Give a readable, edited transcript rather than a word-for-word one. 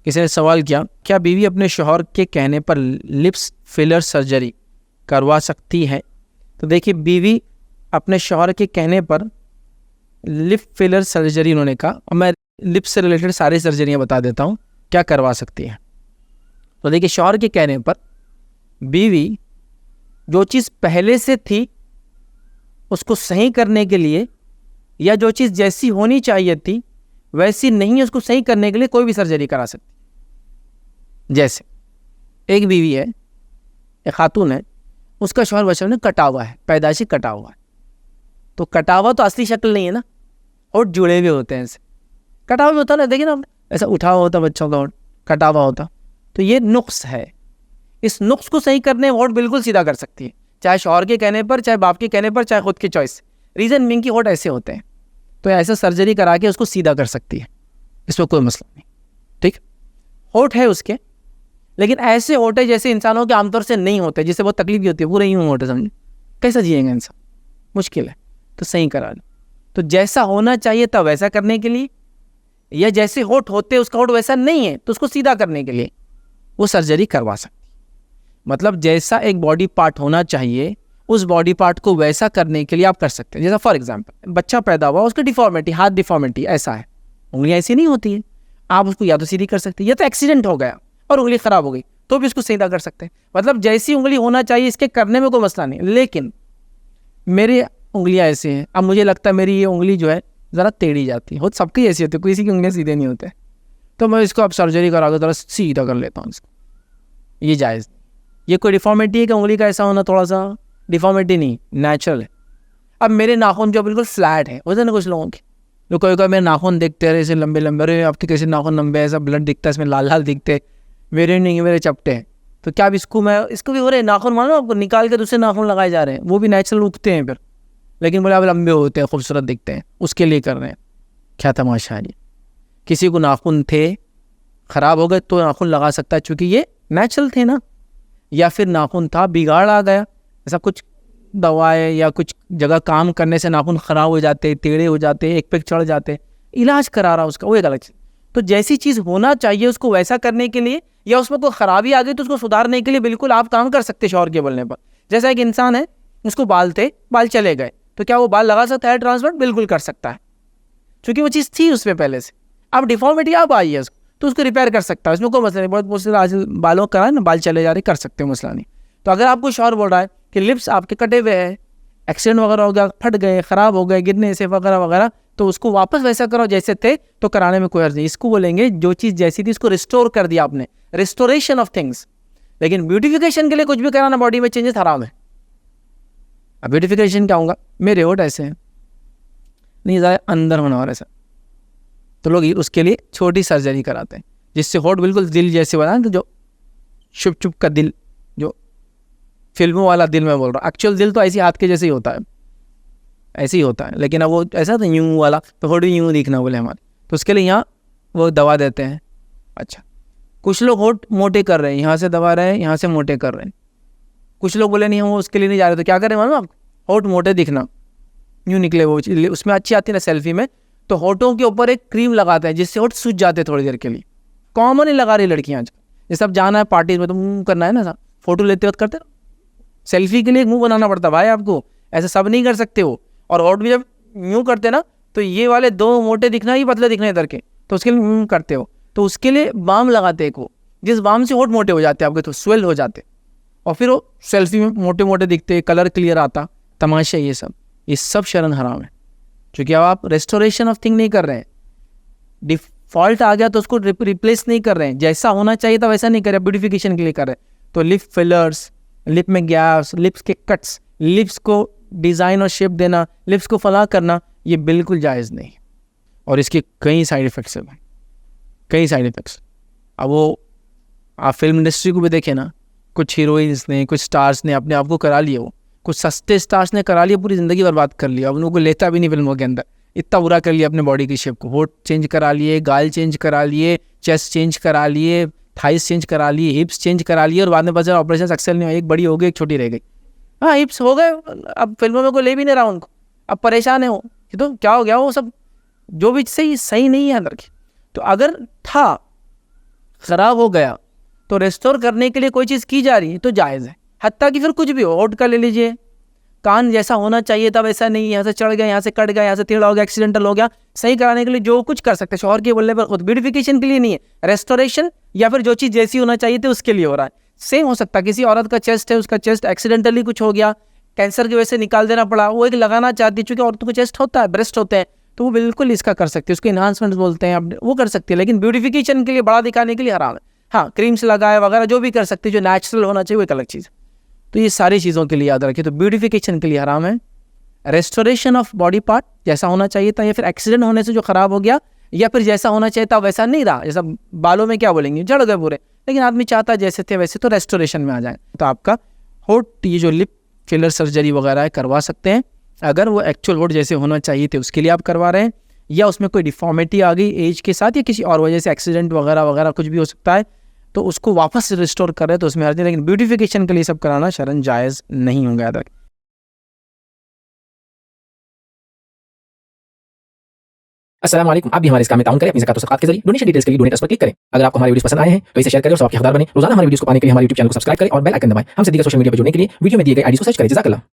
किसी ने सवाल किया, क्या बीवी अपने शौहर के कहने पर लिप्स फिलर सर्जरी करवा सकती है? तो देखिए, बीवी अपने शौहर के कहने पर लिप फिलर सर्जरी उन्होंने कहा, और मैं लिप से रिलेटेड सारी सर्जरियाँ बता देता हूँ क्या करवा सकती है। तो देखिए, शौहर के कहने पर बीवी जो चीज़ पहले से थी उसको सही करने के लिए, या जो चीज़ जैसी होनी चाहिए थी वैसी नहीं है, उसको सही करने के लिए कोई भी सर्जरी करा सकती। जैसे एक बीवी है, एक खातून है, उसका शौहर बचपन में कटा हुआ है, पैदाइशी कटा हुआ है। तो कटा हुआ तो असली शक्ल नहीं है ना, होठ जुड़े हुए होते हैं, ऐसे कटा हुआ होता ना, देखिए ना, ऐसा उठा हुआ होता बच्चों का होठ, कटा हुआ होता। तो ये नुक्स है। इस नुक्स को सही करने होठ बिल्कुल सीधा कर सकती है, चाहे शौहर के कहने पर, चाहे बाप के कहने पर, चाहे खुद की चॉइस। रीज़न बीइंग कि होठ ऐसे होते हैं, तो ऐसा सर्जरी करा के उसको सीधा कर सकती है, इसमें कोई मसला नहीं। ठीक, होठ है उसके, लेकिन ऐसे होठ है जैसे इंसानों के आमतौर से नहीं होते, जिससे बहुत तकलीफ भी होती है। पूरे यूँ होठ है, समझे, कैसा जिएगा इंसान, मुश्किल है। तो सही करा लो। तो जैसा होना चाहिए था वैसा करने के लिए, या जैसे होठ होते उसका होठ वैसा नहीं है तो उसको सीधा करने के लिए वो सर्जरी करवा सकती है। मतलब जैसा एक बॉडी पार्ट होना चाहिए उस बॉडी पार्ट को वैसा करने के लिए आप कर सकते हैं। जैसा फॉर एग्जांपल, बच्चा पैदा हुआ, उसकी डिफॉर्मिटी, हाथ डिफॉर्मिटी ऐसा है, उंगलियां ऐसी नहीं होती है, आप उसको या तो सीधी कर सकते हैं, या तो एक्सीडेंट हो गया और उंगली खराब हो गई तो भी उसको सीधा कर सकते हैं। मतलब जैसी उंगली होना चाहिए इसके करने में कोई मसला नहीं। लेकिन मेरी उंगलियां ऐसे हैं, अब मुझे लगता है मेरी ये उंगली जो है ज़रा टेढ़ी जाती है, हो सबकी ऐसी होती है, किसी की उंगलियां सीधे नहीं होते, तो मैं इसको अब सर्जरी करा के ज़रा सीधा कर लेता हूँ इसको। ये जायज़ नहीं। ये कोई डिफॉर्मिटी है कि उंगली का ऐसा होना, थोड़ा सा डिफॉर्मिटी नहीं, नेचुरल है। अब मेरे नाखून जो बिल्कुल फ्लैट है, होता है ना कुछ लोगों के, जो कोई कोई मेरे नाखून दिखते रहे ऐसे लंबे लंबे, अरे आपके कैसे नाखून लंबे, ऐसा ब्लड दिखता है इसमें, लाल लाल दिखते, मेरे नहीं, मेरे चपटे हैं। तो क्या अब इसको भी हो रहे नाखून, मानो आपको निकाल के दूसरे नाखून लगाए जा रहे हैं, वो भी नेचुरल उगते हैं फिर, लेकिन बोले अब लंबे होते हैं, खूबसूरत दिखते हैं, उसके लिए कर रहे हैं। क्या तमाशा है। किसी को नाखून थे ख़राब हो गए तो नाखून लगा सकता है चूँकि ये नेचुरल थे ना, या फिर नाखून था बिगाड़ आ गया, ऐसा कुछ दवाएं या कुछ जगह काम करने से नाखून ख़राब हो जाते, टेढ़े हो जाते, एक पे चढ़ जाते, इलाज करा रहा उसका, वो एक अलग चीज़। तो जैसी चीज़ होना चाहिए उसको वैसा करने के लिए, या उसमें कोई ख़राबी आ गई तो उसको सुधारने के लिए बिल्कुल आप काम कर सकते शौहर के बोलने पर। जैसा एक इंसान है, उसको बाल चले गए, तो क्या वो बाल लगा सकता है ट्रांसप्लांट? बिल्कुल कर सकता है, क्योंकि वो चीज़ थी उसमें पहले से। अब डिफॉर्मिटी अब आई है उसको, तो उसको रिपेयर कर सकता है, इसमें कोई मसला नहीं। बहुत मुश्किल आज बालों का है ना, बाल चले जा रहे, कर सकते हो, मसला नहीं। तो अगर आपको शौहर बोल रहा है कि लिप्स आपके कटे हुए हैं, एक्सीडेंट वगैरह हो गया, फट गए, ख़राब हो गए गिरने से वगैरह वगैरह, तो उसको वापस वैसा करो जैसे थे, तो कराने में कोई अर्ज नहीं। इसको बोलेंगे जो चीज़ जैसी थी उसको रिस्टोर कर दिया आपने, रिस्टोरेशन ऑफ थिंग्स। लेकिन ब्यूटिफिकेशन के लिए कुछ भी कराना बॉडी में चेंजेस हराम है। अब ब्यूटिफिकेशन क्या होगा, मेरे होठ ऐसे हैं, नहीं ज़्यादा अंदर होना और ऐसा, तो लोग उसके लिए छोटी सर्जरी कराते हैं जिससे होठ बिल्कुल दिल जैसे बना, तो जो शुभ चुप का दिल, जो फिल्मों वाला दिल मैं बोल रहा हूँ, एक्चुअल दिल तो ऐसे हाथ के जैसे ही होता है, ऐसे ही होता है, लेकिन अब वो ऐसा तो यूँ वाला, तो होठ भी यूँ दिखना बोले हमारे, तो उसके लिए यहाँ वो दवा देते हैं। अच्छा, कुछ लोग होठ मोटे कर रहे हैं, यहाँ से दबा रहे हैं, यहाँ से मोटे कर रहे हैं। कुछ लोग बोले नहीं हम वो उसके लिए नहीं जा रहे, तो क्या करें मालूम आप, होठ मोटे दिखना, यूँ निकले वो, उसमें अच्छी आती है ना सेल्फी में, तो होठों के ऊपर एक क्रीम लगाते हैं जिससे होठ सूज जाते हैं थोड़ी देर के लिए। कॉमन ही लगा रही लड़कियाँ आज, जैसे अब जाना है पार्टी में तो मुँह करना है ना, फोटो लेते वक्त करते, सेल्फी के लिए एक मुँह बनाना पड़ता भाई आपको, ऐसा सब नहीं कर सकते हो। और होठ भी जब यूँ करते ना, तो ये वाले दो मोटे दिखना ही पतले दिखना इधर के, तो उसके लिए यूँ करते हो, तो उसके लिए बाम लगाते एक वो, जिस बाम से होठ मोटे हो जाते हैं आपके, तो स्वेल हो जाते, और फिर वो सेल्फी में मोटे मोटे दिखते, कलर क्लियर आता, तमाशा ये सब शरन हराम है, क्योंकि अब आप रेस्टोरेशन ऑफ थिंग नहीं कर रहे हैं। डिफॉल्ट आ गया तो उसको रिप्लेस नहीं कर रहे हैं, जैसा होना चाहिए था वैसा नहीं कर रहे, ब्यूटिफिकेशन के लिए कर रहे हैं। तो लिप फिलर्स, लिप में गैप्स, लिप्स के कट्स, लिप्स को डिज़ाइन और शेप देना, लिप्स को फला करना, ये बिल्कुल जायज़ नहीं, और इसके कई साइड इफ़ेक्ट्स हैं, कई साइड इफ़ेक्ट्स। अब वो आप फिल्म इंडस्ट्री को भी देखें ना, कुछ हीरोइंस ने, कुछ स्टार्स ने अपने आप को करा लिए, वो कुछ सस्ते स्टार्स ने करा लिया, पूरी ज़िंदगी बर्बाद कर लिया, अब उनको लेता भी नहीं फिल्मों के अंदर, इतना बुरा कर लिया अपने बॉडी की शेप को, होठ चेंज करा लिए, गाल चेंज करा लिए, चेस्ट चेंज करा लिए, थाइस चेंज करा लिए, हिप्स चेंज करा लिए, और बाद में बचा ऑपरेशन सक्सेस नहीं हुआ, एक बड़ी हो गई एक छोटी रह गई। हाँ, हिप्स हो गए, अब फिल्मों में कोई ले भी नहीं रहा उनको, अब परेशान है वो कि तो क्या हो गया, वो सब जो भी सही नहीं है अंदर की। तो अगर था ख़राब हो गया तो रेस्टोर करने के लिए कोई चीज़ की जा रही है तो जायज़ है। हत्ता कि फिर कुछ भी हो, होठ का ले लीजिए, कान जैसा होना चाहिए था वैसा नहीं, यहाँ से चढ़ गया, यहाँ से कट गया, यहाँ से टेढ़ा हो गया, एक्सीडेंटल हो गया, सही कराने के लिए जो कुछ कर सकते हैं शौहर के बोलने पर खुद, ब्यूटिफिकेशन के लिए नहीं है, रेस्टोरेशन या फिर जो चीज़ जैसी होना चाहिए थी उसके लिए हो रहा है। सेम हो सकता है किसी औरत का चेस्ट है, उसका चेस्ट एक्सीडेंटली कुछ हो गया, कैंसर की वजह से निकाल देना पड़ा, वो एक लगाना चाहती है, चूँकि औरतों को चेस्ट होता है, ब्रेस्ट होते हैं, तो वो बिल्कुल इसका कर सकती है, उसको इन्हांसमेंट बोलते हैं, वो कर सकती है, लेकिन ब्यूटिफिकेशन के लिए, बड़ा दिखाने के लिए हराम है। हाँ, क्रीम्स लगाए वगैरह जो भी कर सकते हैं, जो नेचुरल होना चाहिए वो एक अलग चीज़। तो ये सारी चीज़ों के लिए याद रखिए, तो ब्यूटिफिकेशन के लिए हराम है। रेस्टोरेशन ऑफ बॉडी पार्ट जैसा होना चाहिए था, या फिर एक्सीडेंट होने से जो ख़राब हो गया, या फिर जैसा होना चाहिए था वैसा नहीं रहा, जैसा बालों में क्या बोलेंगे झड़ गए पूरे, लेकिन आदमी चाहता जैसे थे वैसे, तो रेस्टोरेशन में आ जाए। तो आपका होठ, ये जो लिप फिलर सर्जरी वगैरह है करवा सकते हैं, अगर वो एक्चुअल होठ जैसे होना चाहिए थे उसके लिए आप करवा रहे हैं, या उसमें कोई डिफॉर्मिटी आ गई एज के साथ या किसी और वजह से एक्सीडेंट वगैरह वगैरह कुछ भी हो सकता है, तो उसको वापस रिस्टोर कर रहे हैं तो उसमें हर्ज नहीं, लेकिन ब्यूटिफिकेशन के लिए सब कराना शरन जायज़ नहीं होगा। याद रखें। अस्सलाम वालेकुम। आप भी हमारे इस काम में ताउन करें अपनी ज़कात व सदक़ात के जरिए। डोनेशन डिटेल्स के लिए डोनेट अस पर क्लिक करें। अगर आपको हमारे वीडियोस पसंद आए हैं तो इसे शेयर करें और सबके हकदार बने। रोजाना हमारे वीडियोस को पाने के लिए हमारे यूट्यूब चैनल को सब्सक्राइब करें और बेल आइकन दबाएं। हमसे दीगर सोशल मीडिया पर जुड़ने के लिए वीडियो में दिए गए आईडी को सर्च करें। जज़ाकल्लाह।